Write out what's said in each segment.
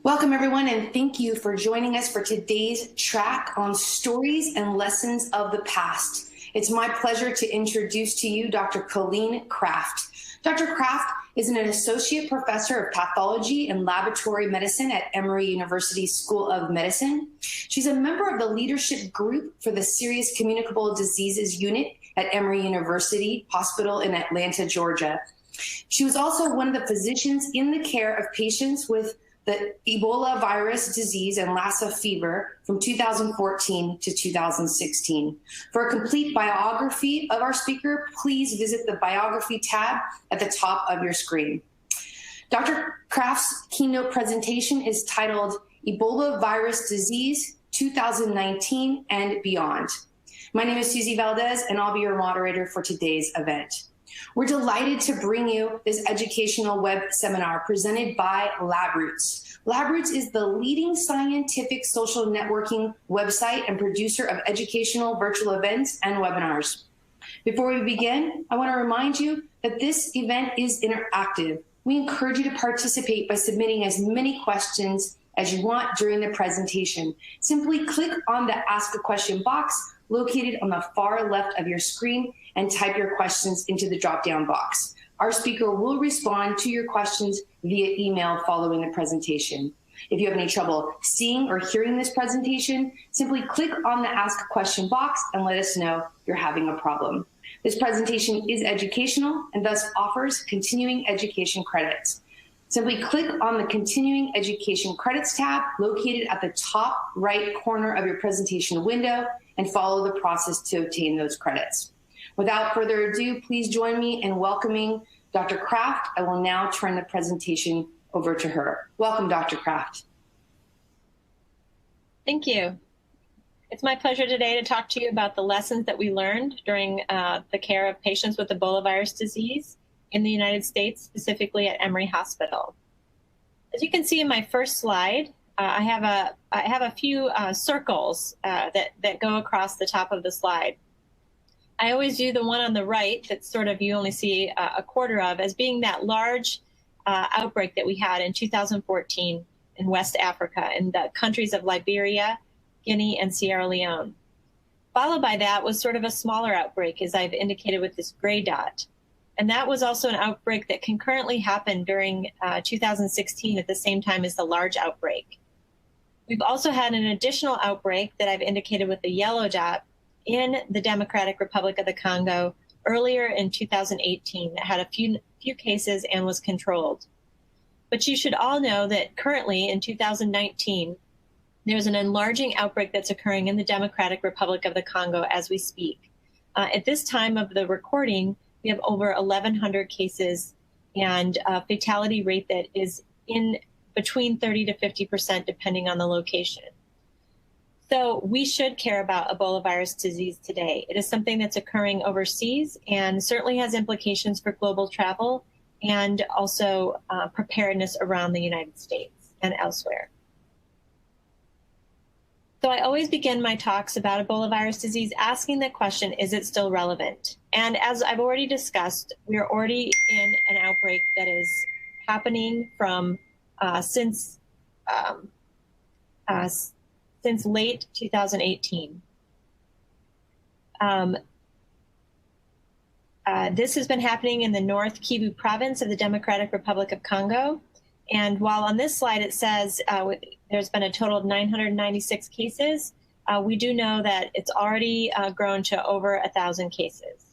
Welcome, everyone, and thank you for joining us for today's track on stories and lessons of the past. It's my pleasure to introduce to you Dr. Colleen Kraft. Dr. Kraft is an associate professor of pathology and laboratory medicine at Emory University School of Medicine. She's a member of the leadership group for the Serious Communicable Diseases Unit at Emory University Hospital in Atlanta, Georgia. She was also one of the physicians in the care of patients with the Ebola virus disease and Lassa Fever from 2014 to 2016. For a complete biography of our speaker, please visit the Biography tab at the top of your screen. Dr. Kraft's keynote presentation is titled Ebola Virus Disease 2019 and Beyond. My name is Susie Valdez, and I'll be your moderator for today's event. We're delighted to bring you this educational web seminar presented by LabRoots. LabRoots is the leading scientific social networking website and producer of educational virtual events and webinars. Before we begin, I want to remind you that this event is interactive. We encourage you to participate by submitting as many questions as you want during the presentation. Simply click on the Ask a Question box located on the far left of your screen and type your questions into the drop-down box. Our speaker will respond to your questions via email following the presentation. If you have any trouble seeing or hearing this presentation, simply click on the Ask a Question box and let us know you're having a problem. This presentation is educational and thus offers continuing education credits. Simply click on the Continuing Education Credits tab located at the top right corner of your presentation window and follow the process to obtain those credits. Without further ado, please join me in welcoming Dr. Kraft. I will now turn the presentation over to her. Welcome, Dr. Kraft. Thank you. It's my pleasure today to talk to you about the lessons that we learned during the care of patients with Ebola virus disease in the United States, specifically at Emory Hospital. As you can see in my first slide, I have a few circles that go across the top of the slide. I always do the one on the right that sort of you only see a quarter of as being that large outbreak that we had in 2014 in West Africa in the countries of Liberia, Guinea, and Sierra Leone. Followed by that was sort of a smaller outbreak, as I've indicated with this gray dot. And that was also an outbreak that concurrently happened during 2016 at the same time as the large outbreak. We've also had an additional outbreak that I've indicated with the yellow dot in the Democratic Republic of the Congo earlier in 2018 that had a few cases and was controlled. But you should all know that currently in 2019, there's an enlarging outbreak that's occurring in the Democratic Republic of the Congo as we speak. At this time of the recording, we have over 1,100 cases and a fatality rate that is in between 30 to 50% depending on the location. So we should care about Ebola virus disease today. It is something that's occurring overseas and certainly has implications for global travel and also preparedness around the United States and elsewhere. So I always begin my talks about Ebola virus disease asking the question, is it still relevant? And as I've already discussed, we are already in an outbreak that is happening from since late 2018. This has been happening in the North Kivu province of the Democratic Republic of Congo. And while on this slide it says there's been a total of 996 cases, we do know that it's already grown to over 1,000 cases.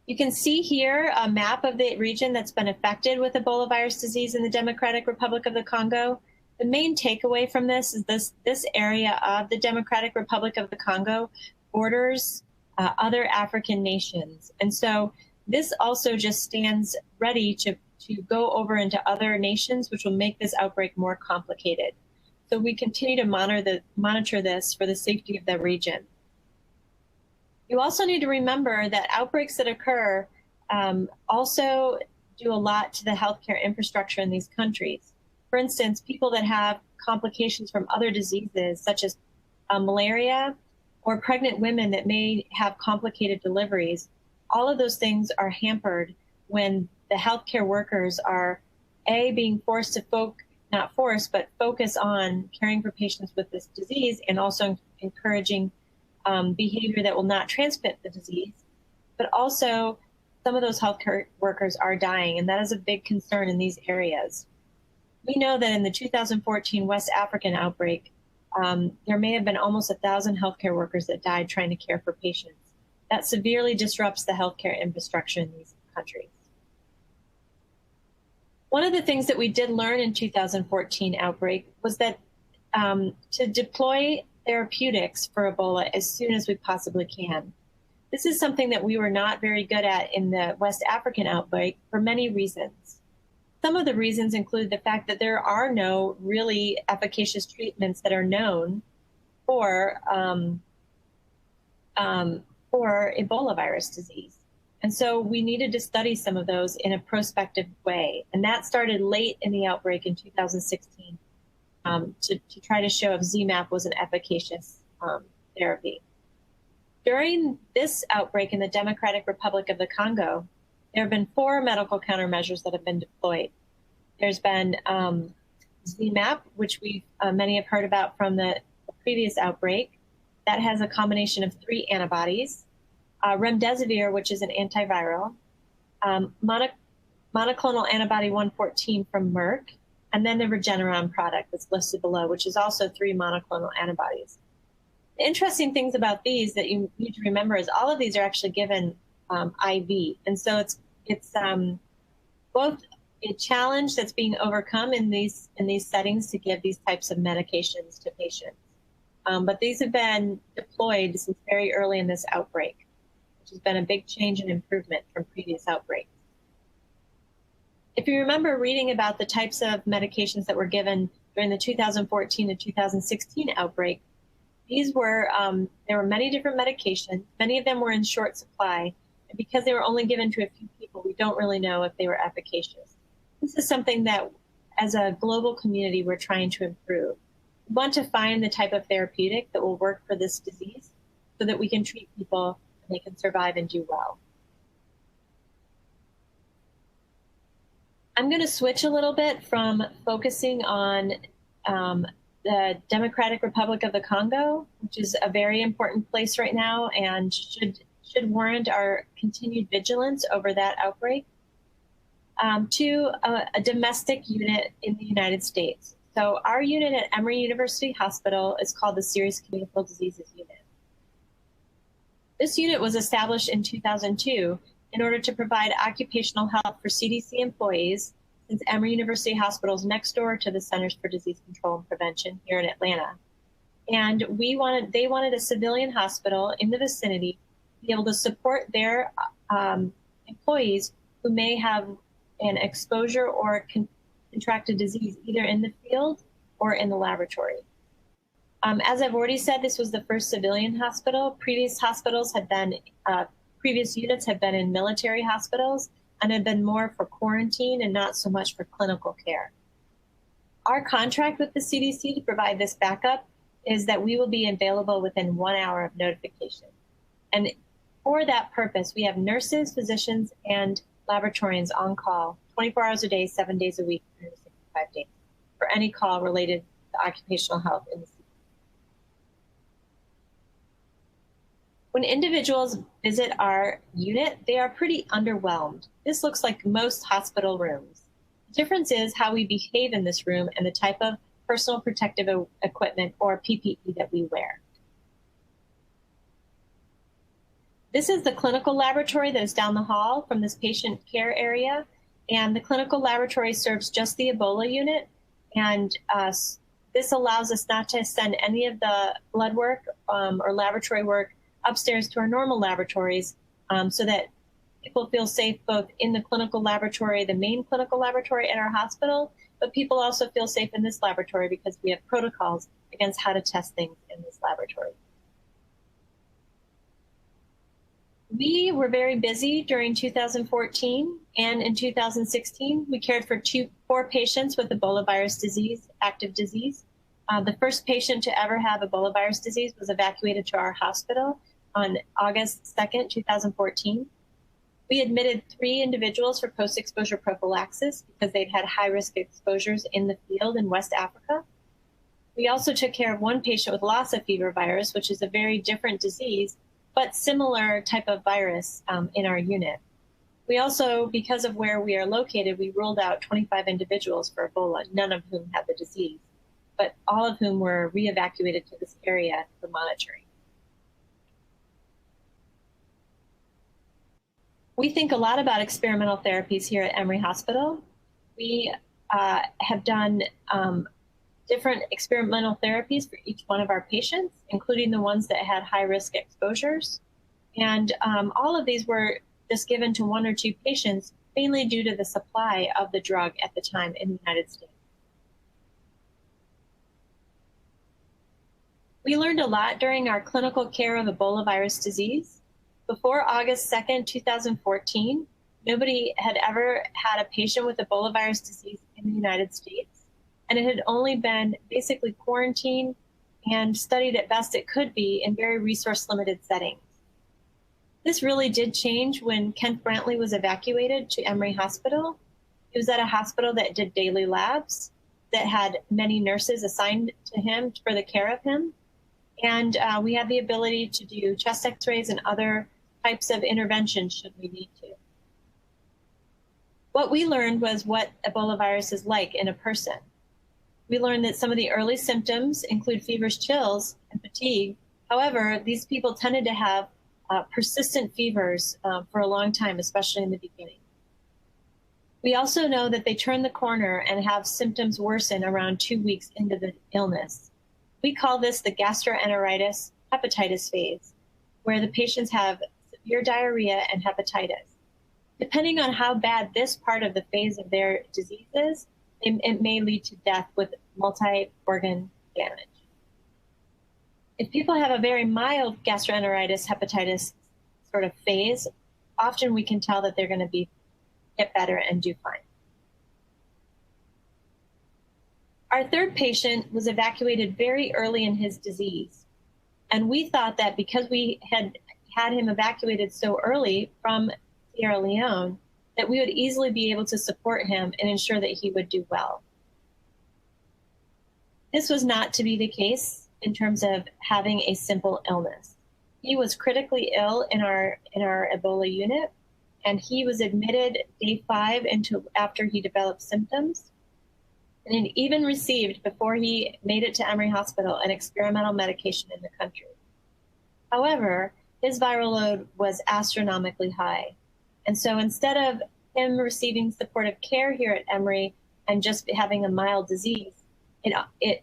You can see here a map of the region that's been affected with Ebola virus disease in the Democratic Republic of the Congo. The main takeaway from this is this area of the Democratic Republic of the Congo borders other African nations. And so this also just stands ready to go over into other nations, which will make this outbreak more complicated. So we continue to monitor this for the safety of the region. You also need to remember that outbreaks that occur also do a lot to the healthcare infrastructure in these countries. For instance, people that have complications from other diseases, such as malaria, or pregnant women that may have complicated deliveries, all of those things are hampered when the healthcare workers are being forced to not forced, but focus on caring for patients with this disease and also encouraging behavior that will not transmit the disease. But also, some of those healthcare workers are dying, and that is a big concern in these areas. We know that in the 2014 West African outbreak, there may have been almost 1,000 healthcare workers that died trying to care for patients. That severely disrupts the healthcare infrastructure in these countries. One of the things that we did learn in 2014 outbreak was that to deploy therapeutics for Ebola as soon as we possibly can. This is something that we were not very good at in the West African outbreak for many reasons. Some of the reasons include the fact that there are no really efficacious treatments that are known for Ebola virus disease. And so we needed to study some of those in a prospective way. And that started late in the outbreak in 2016 to try to show if ZMapp was an efficacious therapy. During this outbreak in the Democratic Republic of the Congo, there have been 4 medical countermeasures that have been deployed. There's been ZMapp, which many have heard about from the previous outbreak. That has a combination of 3 antibodies. Remdesivir, which is an antiviral. Monoclonal antibody 114 from Merck. And then the Regeneron product that's listed below, which is also 3 monoclonal antibodies. The interesting things about these that you need to remember is all of these are actually given IV. And so it's both a challenge that's being overcome in these settings to give these types of medications to patients. But these have been deployed since very early in this outbreak, which has been a big change and improvement from previous outbreaks. If you remember reading about the types of medications that were given during the 2014 to 2016 outbreak, there were many different medications. Many of them were in short supply. And because they were only given to a few people, we don't really know if they were efficacious. This is something that, as a global community, we're trying to improve. We want to find the type of therapeutic that will work for this disease so that we can treat people and they can survive and do well. I'm going to switch a little bit from focusing on the Democratic Republic of the Congo, which is a very important place right now and should warrant our continued vigilance over that outbreak, to a domestic unit in the United States. So our unit at Emory University Hospital is called the Serious Communicable Diseases Unit. This unit was established in 2002 in order to provide occupational health for CDC employees, since Emory University Hospital is next door to the Centers for Disease Control and Prevention here in Atlanta. And they wanted a civilian hospital in the vicinity to be able to support their employees who may have an exposure or contracted disease either in the field or in the laboratory. As I've already said, this was the first civilian hospital. Previous units had been in military hospitals and had been more for quarantine and not so much for clinical care. Our contract with the CDC to provide this backup is that we will be available within 1 hour of notification. And for that purpose, we have nurses, physicians, and laboratorians on call 24 hours a day, 7 days a week, 365 days for any call related to occupational health in the CDC. When individuals visit our unit, they are pretty underwhelmed. This looks like most hospital rooms. The difference is how we behave in this room and the type of personal protective equipment or PPE that we wear. This is the clinical laboratory that is down the hall from this patient care area. And the clinical laboratory serves just the Ebola unit. And this allows us not to send any of the blood work or laboratory work upstairs to our normal laboratories, so that people feel safe both in the clinical laboratory, the main clinical laboratory at our hospital, but people also feel safe in this laboratory because we have protocols against how to test things in this laboratory. We were very busy during 2014, and in 2016, we cared for 4 patients with Ebola virus disease, active disease. The first patient to ever have Ebola virus disease was evacuated to our hospital on August 2nd, 2014. We admitted 3 individuals for post-exposure prophylaxis because they'd had high-risk exposures in the field in West Africa. We also took care of 1 patient with Lassa Fever virus, which is a very different disease, but similar type of virus in our unit. We also, because of where we are located, we ruled out 25 individuals for Ebola, none of whom had the disease, but all of whom were re-evacuated to this area for monitoring. We think a lot about experimental therapies here at Emory Hospital. We have done different experimental therapies for each one of our patients, including the ones that had high-risk exposures. And all of these were just given to 1 or 2 patients, mainly due to the supply of the drug at the time in the United States. We learned a lot during our clinical care of Ebola virus disease. Before August 2nd, 2014, nobody had ever had a patient with Ebola virus disease in the United States, and it had only been basically quarantined and studied at best it could be in very resource-limited settings. This really did change when Kent Brantley was evacuated to Emory Hospital. He was at a hospital that did daily labs, that had many nurses assigned to him for the care of him, and we had the ability to do chest x-rays and other types of interventions should we need to. What we learned was what Ebola virus is like in a person. We learned that some of the early symptoms include fevers, chills, and fatigue. However, these people tended to have persistent fevers for a long time, especially in the beginning. We also know that they turn the corner and have symptoms worsen around 2 weeks into the illness. We call this the gastroenteritis hepatitis phase, where the patients have severe diarrhea and hepatitis. Depending on how bad this part of the phase of their disease is, it may lead to death with multi-organ damage. If people have a very mild gastroenteritis hepatitis sort of phase, often we can tell that they're going to get better and do fine. Our 3rd patient was evacuated very early in his disease. And we thought that because we had him evacuated so early from Sierra Leone, that we would easily be able to support him and ensure that he would do well. This was not to be the case in terms of having a simple illness. He was critically ill in our Ebola unit, and he was admitted day 5 after he developed symptoms, and he even received, before he made it to Emory Hospital, an experimental medication in the country. However, his viral load was astronomically high. And so instead of him receiving supportive care here at Emory and just having a mild disease, we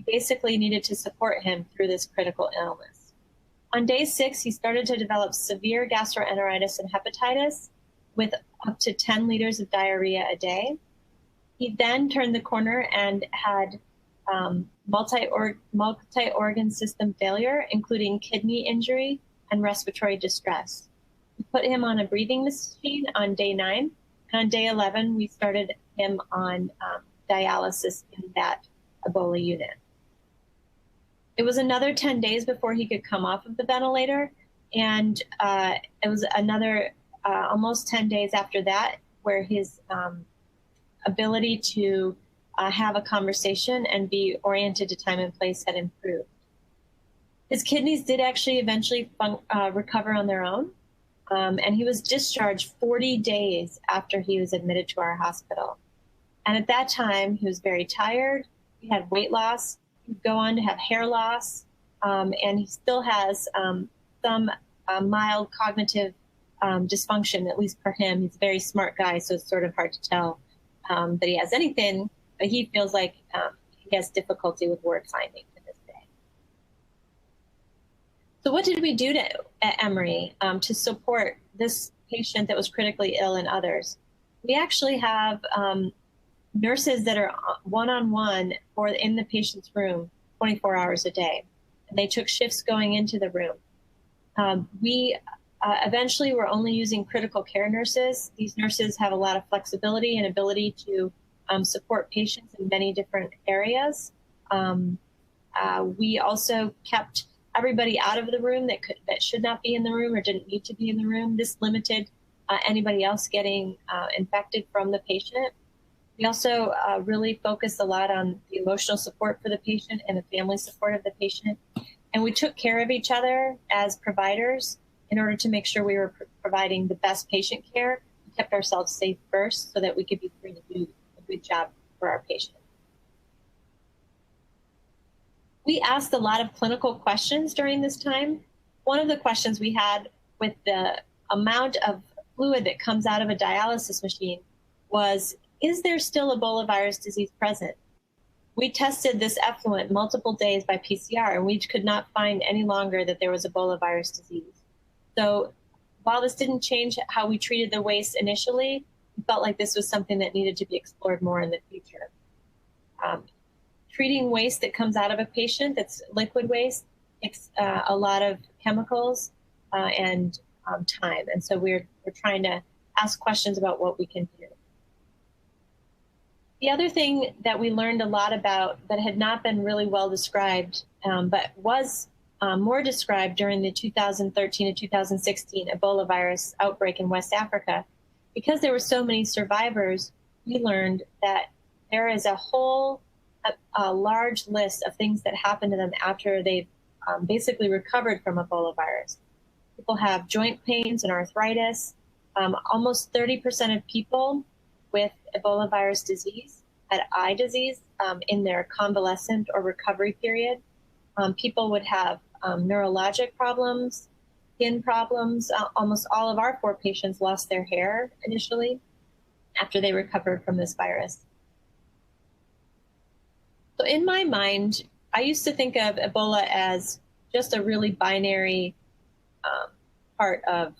basically needed to support him through this critical illness. On day 6, he started to develop severe gastroenteritis and hepatitis with up to 10 liters of diarrhea a day. He then turned the corner and had multi-organ system failure, including kidney injury and respiratory distress. We put him on a breathing machine on day 9. And on day 11, we started him on dialysis in that Ebola unit. It was another 10 days before he could come off of the ventilator. And it was another almost 10 days after that where his ability to have a conversation and be oriented to time and place had improved. His kidneys did actually eventually recover on their own. And he was discharged 40 days after he was admitted to our hospital. And at that time, he was very tired. He had weight loss. He'd go on to have hair loss. And he still has some mild cognitive dysfunction, at least for him. He's a very smart guy, so it's sort of hard to tell that he has anything, but he feels like he has difficulty with word finding to this day. So what did we do at Emory to support this patient that was critically ill and others? We actually have nurses that are one-on-one or in the patient's room 24 hours a day. And they took shifts going into the room. We eventually were only using critical care nurses. These nurses have a lot of flexibility and ability to support patients in many different areas. We also kept everybody out of the room that should not be in the room or didn't need to be in the room. This limited anybody else getting infected from the patient. We also really focused a lot on the emotional support for the patient and the family support of the patient. And we took care of each other as providers in order to make sure we were providing the best patient care. We kept ourselves safe first so that we could be free to do a good job for our patients. We asked a lot of clinical questions during this time. One of the questions we had with the amount of fluid that comes out of a dialysis machine was, is there still Ebola virus disease present? We tested this effluent multiple days by PCR, and we could not find any longer that there was Ebola virus disease. So while this didn't change how we treated the waste initially, we felt like this was something that needed to be explored more in the future. Treating waste that comes out of a patient, that's liquid waste, takes a lot of chemicals and time. And so we're trying to ask questions about what we can do. The other thing that we learned a lot about that had not been really well described, but was more described during the 2013 to 2016 Ebola virus outbreak in West Africa, because there were so many survivors, we learned that there is a large list of things that happen to them after they've basically recovered from Ebola virus. People have joint pains and arthritis. Almost 30% of people with Ebola virus disease had eye disease in their convalescent or recovery period. People would have neurologic problems, skin problems. Almost all of our 4 patients lost their hair initially after they recovered from this virus. So in my mind, I used to think of Ebola as just a really binary part of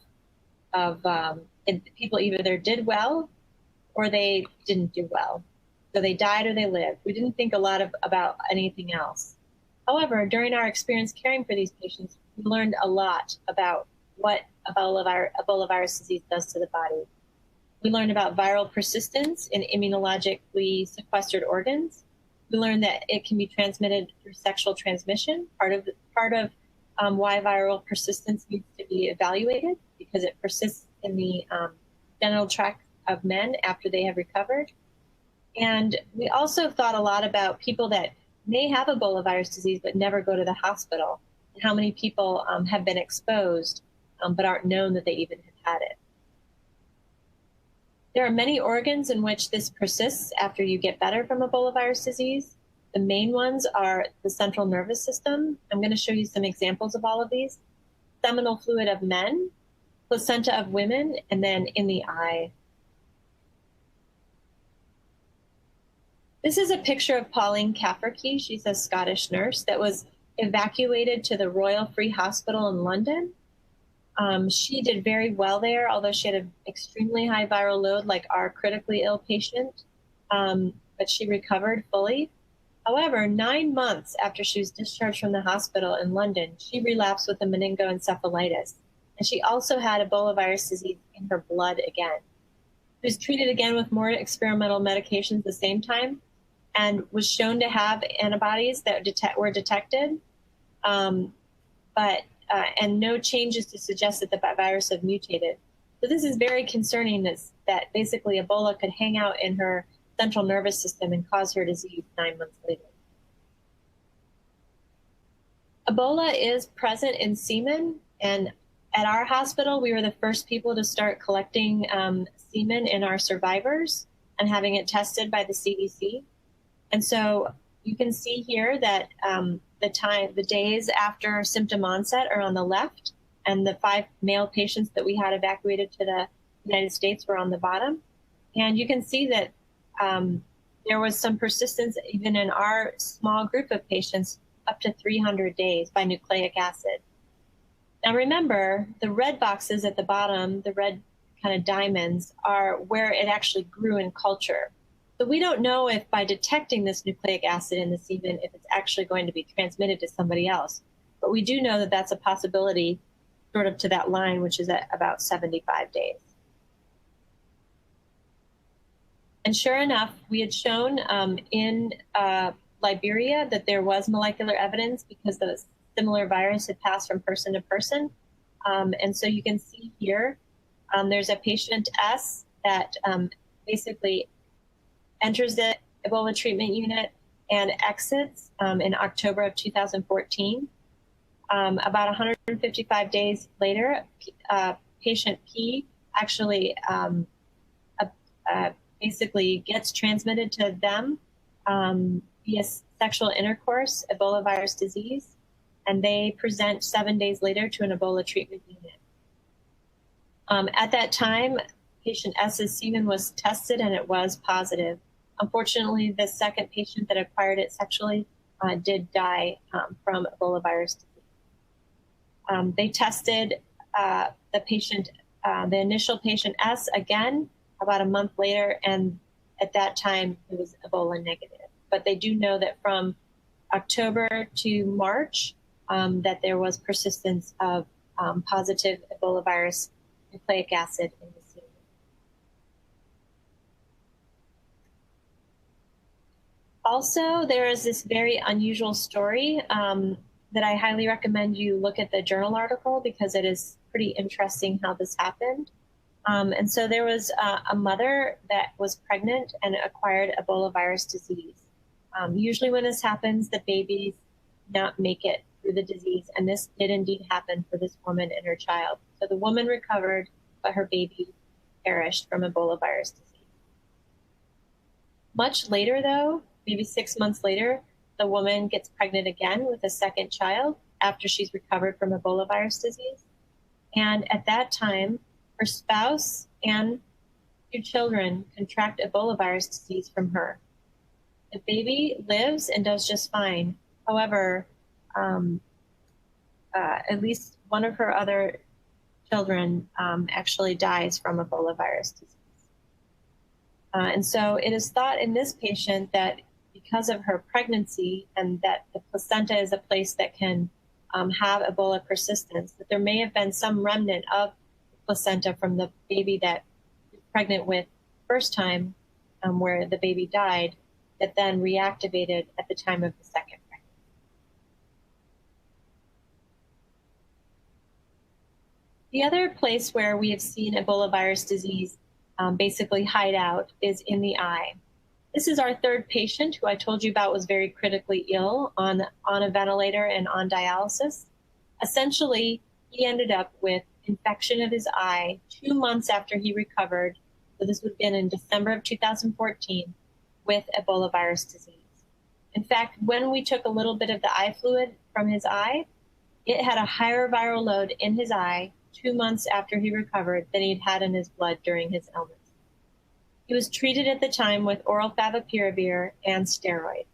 people either did well or they didn't do well. So they died or they lived. We didn't think a lot about anything else. However, during our experience caring for these patients, we learned a lot about what Ebola virus disease does to the body. We learned about viral persistence in immunologically sequestered organs. We learned that it can be transmitted through sexual transmission, part of why viral persistence needs to be evaluated, because it persists in the genital tract of men after they have recovered. And we also thought a lot about people that may have Ebola virus disease but never go to the hospital, and how many people have been exposed but aren't known that they even have had it. There are many organs in which this persists after you get better from Ebola virus disease. The main ones are the central nervous system. I'm going to show you some examples of all of these. Seminal fluid of men, placenta of women, and then in the eye. This is a picture of Colleen Kraft. She's a Scottish nurse that was evacuated to the Royal Free Hospital in London. She did very well there, although she had an extremely high viral load like our critically ill patient, but she recovered fully. However, 9 months after she was discharged from the hospital in London, she relapsed with a meningoencephalitis, and she also had Ebola virus disease in her blood again. She was treated again with more experimental medications at the same time and was shown to have antibodies that were detected, and no changes to suggest that the virus had mutated. So this is very concerning, that basically Ebola could hang out in her central nervous system and cause her disease 9 months later. Ebola is present in semen, and at our hospital, we were the first people to start collecting semen in our survivors and having it tested by the CDC. And so you can see here that the days after symptom onset are on the left, and the 5 male patients that we had evacuated to the United States were on the bottom. And you can see that there was some persistence even in our small group of patients up to 300 days by nucleic acid. Now remember, the red boxes at the bottom, the red kind of diamonds, are where it actually grew in culture. So we don't know if by detecting this nucleic acid in the semen, if it's actually going to be transmitted to somebody else. But we do know that that's a possibility sort of to that line, which is at about 75 days. And sure enough, we had shown in Liberia that there was molecular evidence because the similar virus had passed from person to person. And so you can see here There's a patient S that basically enters the Ebola treatment unit and exits in October of 2014. About 155 days later, patient P actually basically gets transmitted to them via sexual intercourse, Ebola virus disease, and they present 7 days later to an Ebola treatment unit. At that time, patient S's semen was tested and it was positive. Unfortunately, the second patient that acquired it sexually did die from Ebola virus disease. They tested the initial patient S again about a month later, and at that time it was Ebola negative. But they do know that from October to March that there was persistence of positive Ebola virus nucleic acid in the semen. Also, there is this very unusual story that I highly recommend you look at the journal article because it is pretty interesting how this happened. And so there was a mother that was pregnant and acquired Ebola virus disease. Usually when this happens, the babies not make it through the disease, and this did indeed happen for this woman and her child. So the woman recovered, but her baby perished from Ebola virus disease. Much later, though, maybe 6 months later, the woman gets pregnant again with a second child after she's recovered from Ebola virus disease. And at that time, her spouse and 2 children contract Ebola virus disease from her. The baby lives and does just fine. However, at least one of her other children actually dies from Ebola virus disease. And so it is thought in this patient that because of her pregnancy and that the placenta is a place that can have Ebola persistence, that there may have been some remnant of the placenta from the baby that she was pregnant with first time, where the baby died, that then reactivated at the time of the second pregnancy. The other place where we have seen Ebola virus disease basically hide out is in the eye. This is our third patient who I told you about was very critically ill on a ventilator and on dialysis. Essentially, he ended up with infection of his eye 2 months after he recovered. So this would have been in December of 2014 with Ebola virus disease. In fact, when we took a little bit of the eye fluid from his eye, it had a higher viral load in his eye 2 months after he recovered than he'd had in his blood during his illness. He was treated at the time with oral favipiravir and steroids.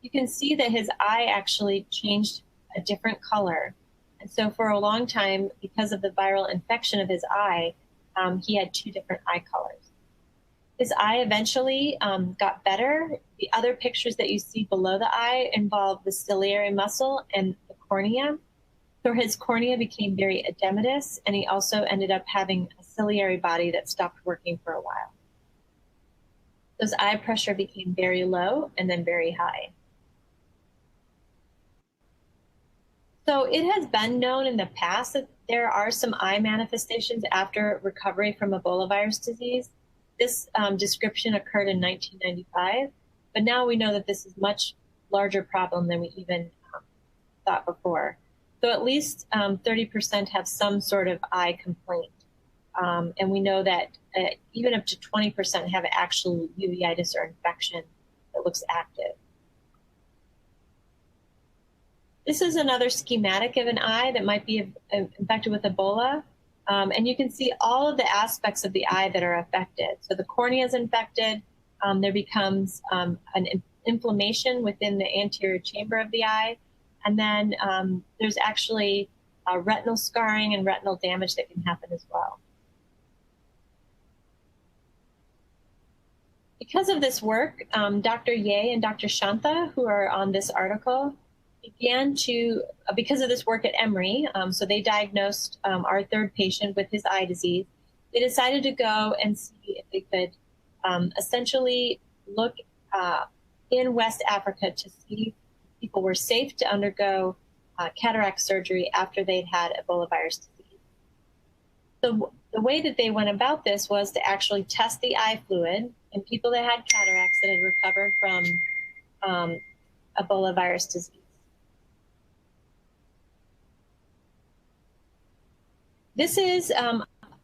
You can see that his eye actually changed a different color. And so for a long time, because of the viral infection of his eye, he had 2 different eye colors. His eye eventually got better. The other pictures that you see below the eye involve the ciliary muscle and the cornea. So his cornea became very edematous, and he also ended up having a ciliary body that stopped working for a while. His eye pressure became very low and then very high. So it has been known in the past that there are some eye manifestations after recovery from Ebola virus disease. This description occurred in 1995, but now we know that this is a much larger problem than we even thought before. So at least 30% have some sort of eye complaint. And we know that even up to 20% have actual uveitis or infection that looks active. This is another schematic of an eye that might be infected with Ebola. And you can see all of the aspects of the eye that are affected. So the cornea is infected. There becomes an inflammation within the anterior chamber of the eye. And then there's actually retinal scarring and retinal damage that can happen as well. Because of this work, Dr. Ye and Dr. Shanta, who are on this article, began to, because of this work at Emory, so they diagnosed our third patient with his eye disease. They decided to go and see if they could essentially look in West Africa to see if people were safe to undergo cataract surgery after they'd had Ebola virus disease. So the way that they went about this was to actually test the eye fluid in people that had cataracts that had recovered from Ebola virus disease. This is,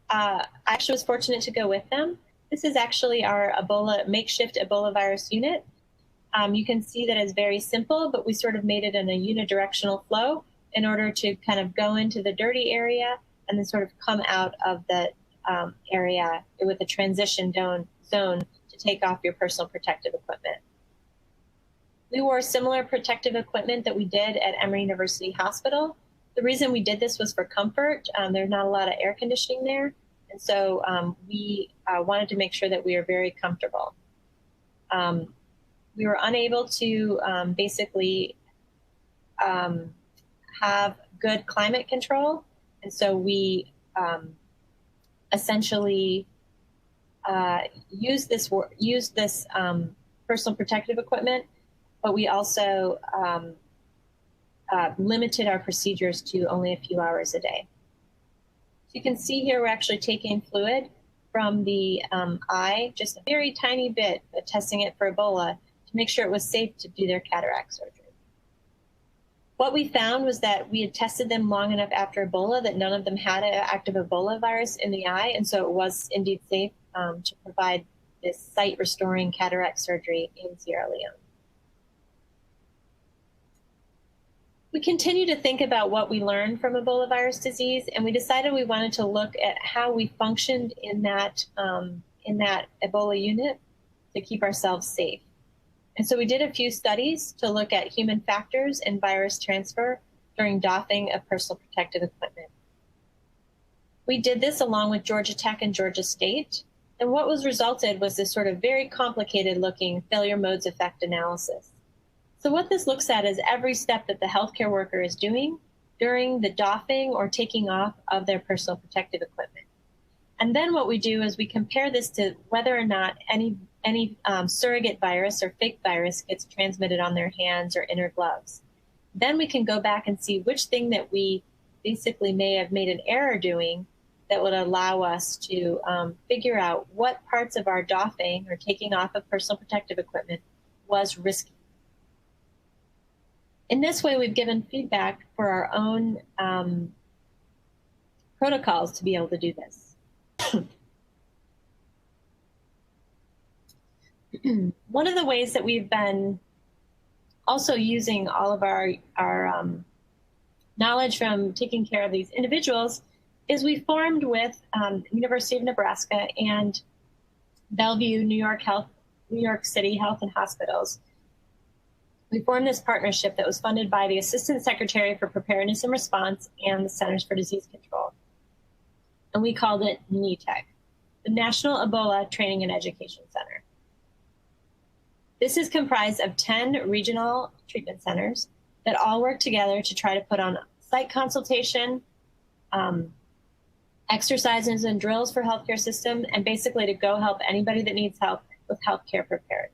I actually was fortunate to go with them. This is actually our makeshift Ebola virus unit. You can see that it's very simple, but we sort of made it in a unidirectional flow in order to kind of go into the dirty area and then sort of come out of the area with a transition zone to take off your personal protective equipment. We wore similar protective equipment that we did at Emory University Hospital. The reason we did this was for comfort. There's not a lot of air conditioning there. And so we wanted to make sure that we were very comfortable. We were unable to basically have good climate control. And so we essentially used this personal protective equipment, but we also limited our procedures to only a few hours a day. So you can see here we're actually taking fluid from the eye, just a very tiny bit, but testing it for Ebola to make sure it was safe to do their cataract surgery. What we found was that we had tested them long enough after Ebola that none of them had an active Ebola virus in the eye, and so it was indeed safe to provide this sight-restoring cataract surgery in Sierra Leone. We continue to think about what we learned from Ebola virus disease, and we decided we wanted to look at how we functioned in that Ebola unit to keep ourselves safe. And so we did a few studies to look at human factors and virus transfer during doffing of personal protective equipment. We did this along with Georgia Tech and Georgia State, and what was resulted was this sort of very complicated looking failure modes effect analysis. So what this looks at is every step that the healthcare worker is doing during the doffing or taking off of their personal protective equipment. And then what we do is we compare this to whether or not any surrogate virus or fake virus gets transmitted on their hands or inner gloves. Then we can go back and see which thing that we basically may have made an error doing that would allow us to figure out what parts of our doffing or taking off of personal protective equipment was risky. In this way, we've given feedback for our own protocols to be able to do this. One of the ways that we've been also using all of our knowledge from taking care of these individuals is we formed with University of Nebraska and Bellevue, New York City Health and Hospitals. We formed this partnership that was funded by the Assistant Secretary for Preparedness and Response and the Centers for Disease Control. And we called it NETEC, the National Ebola Training and Education Center. This is comprised of 10 regional treatment centers that all work together to try to put on site consultation, exercises and drills for healthcare system, and basically to go help anybody that needs help with healthcare preparedness.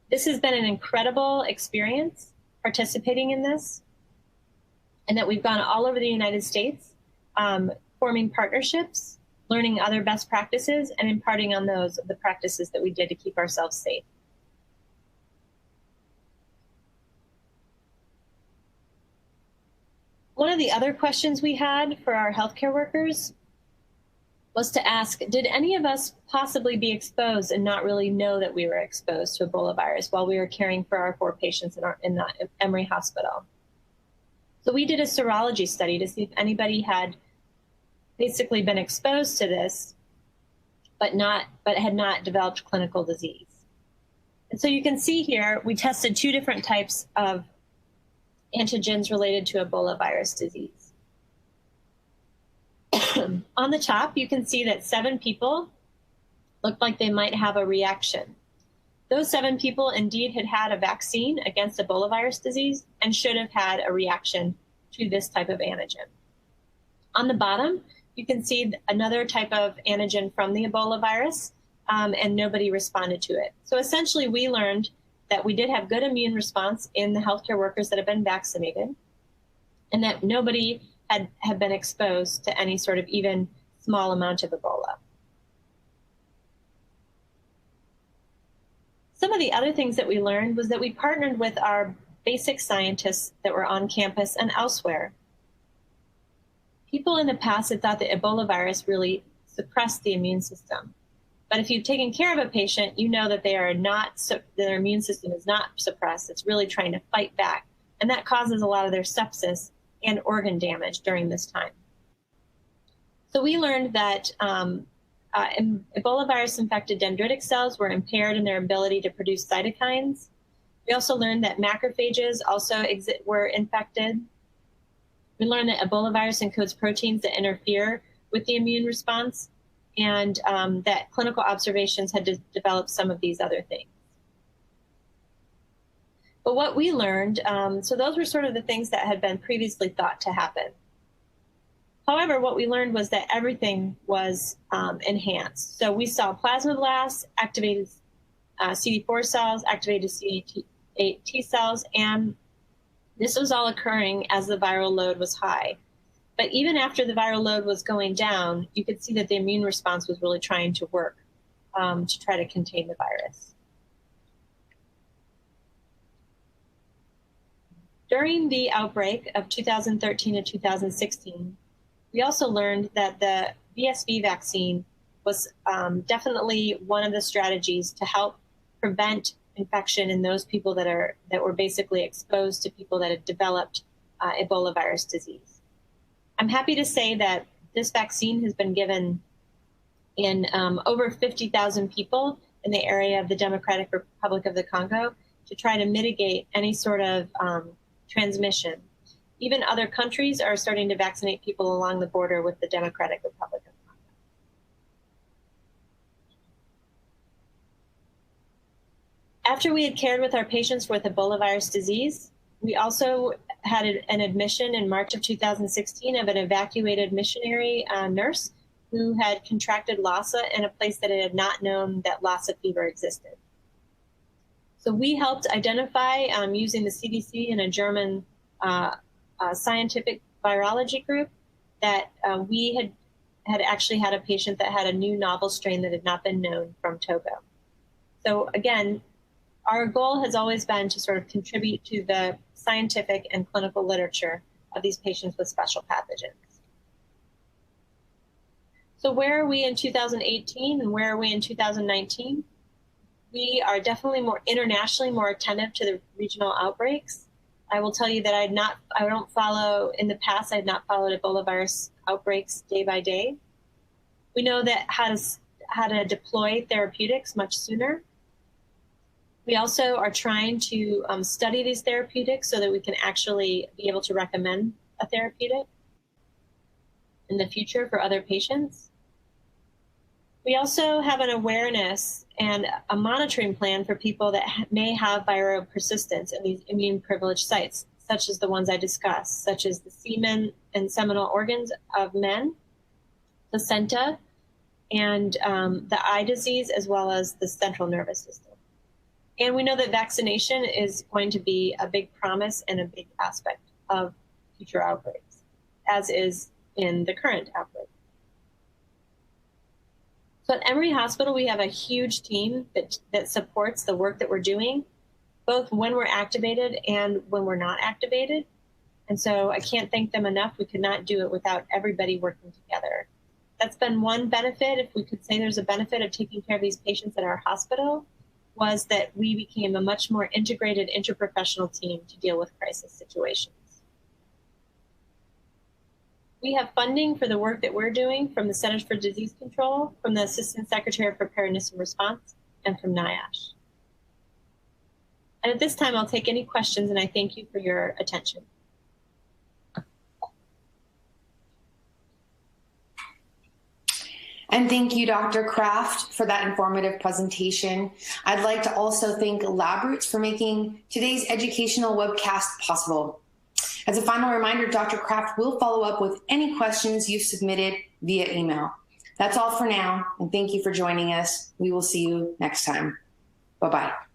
This has been an incredible experience participating in this, and that we've gone all over the United States, forming partnerships, learning other best practices, and imparting on those the practices that we did to keep ourselves safe. One of the other questions we had for our healthcare workers was to ask, did any of us possibly be exposed and not really know that we were exposed to Ebola virus while we were caring for our 4 patients in the Emory Hospital? So we did a serology study to see if anybody had basically been exposed to this, but had not developed clinical disease. And so you can see here, we tested 2 different types of antigens related to Ebola virus disease. On the top, you can see that 7 people looked like they might have a reaction. Those 7 people indeed had had a vaccine against Ebola virus disease and should have had a reaction to this type of antigen. On the bottom, you can see another type of antigen from the Ebola virus, and nobody responded to it. So essentially, we learned that we did have good immune response in the healthcare workers that have been vaccinated, and that nobody had been exposed to any sort of even small amount of Ebola. Some of the other things that we learned was that we partnered with our basic scientists that were on campus and elsewhere. People in the past had thought that Ebola virus really suppressed the immune system. But if you've taken care of a patient, you know that their immune system is not suppressed. It's really trying to fight back. And that causes a lot of their sepsis and organ damage during this time. So we learned that Ebola virus infected dendritic cells were impaired in their ability to produce cytokines. We also learned that macrophages also were infected. We learned that Ebola virus encodes proteins that interfere with the immune response, and that clinical observations had developed some of these other things. But what we learned, so those were sort of the things that had been previously thought to happen. However, what we learned was that everything was enhanced. So we saw plasmablasts, activated CD4 cells, activated CD8 T cells, and this was all occurring as the viral load was high. But even after the viral load was going down, you could see that the immune response was really trying to work to try to contain the virus. During the outbreak of 2013 and 2016, we also learned that the VSV vaccine was definitely one of the strategies to help prevent infection in those people that were basically exposed to people that had developed Ebola virus disease. I'm happy to say that this vaccine has been given in over 50,000 people in the area of the Democratic Republic of the Congo to try to mitigate any sort of transmission. Even other countries are starting to vaccinate people along the border with the Democratic Republic of Congo. After we had cared with our patients with Ebola virus disease, we also had an admission in March of 2016 of an evacuated missionary nurse who had contracted Lassa in a place that it had not known that Lassa Fever existed. So we helped identify, using the CDC and a German scientific virology group, that we had actually had a patient that had a new novel strain that had not been known from Togo. So again, our goal has always been to sort of contribute to the scientific and clinical literature of these patients with special pathogens. So where are we in 2018 and where are we in 2019? We are definitely internationally more attentive to the regional outbreaks. I will tell you that I don't follow, in the past, I had not followed Ebola virus outbreaks day by day. We know that how to deploy therapeutics much sooner. We also are trying to study these therapeutics so that we can actually be able to recommend a therapeutic in the future for other patients. We also have an awareness and a monitoring plan for people that may have viral persistence in these immune privileged sites, such as the ones I discussed, such as the semen and seminal organs of men, placenta, and the eye disease, as well as the central nervous system. And we know that vaccination is going to be a big promise and a big aspect of future outbreaks, as is in the current outbreak. So at Emory Hospital, we have a huge team that supports the work that we're doing, both when we're activated and when we're not activated. And so I can't thank them enough. We could not do it without everybody working together. That's been one benefit, if we could say there's a benefit of taking care of these patients at our hospital, was that we became a much more integrated interprofessional team to deal with crisis situations. We have funding for the work that we're doing from the Centers for Disease Control, from the Assistant Secretary of Preparedness and Response, and from NIOSH. And at this time, I'll take any questions, and I thank you for your attention. And thank you, Dr. Kraft, for that informative presentation. I'd like to also thank LabRoots for making today's educational webcast possible. As a final reminder, Dr. Kraft will follow up with any questions you've submitted via email. That's all for now, and thank you for joining us. We will see you next time. Bye-bye.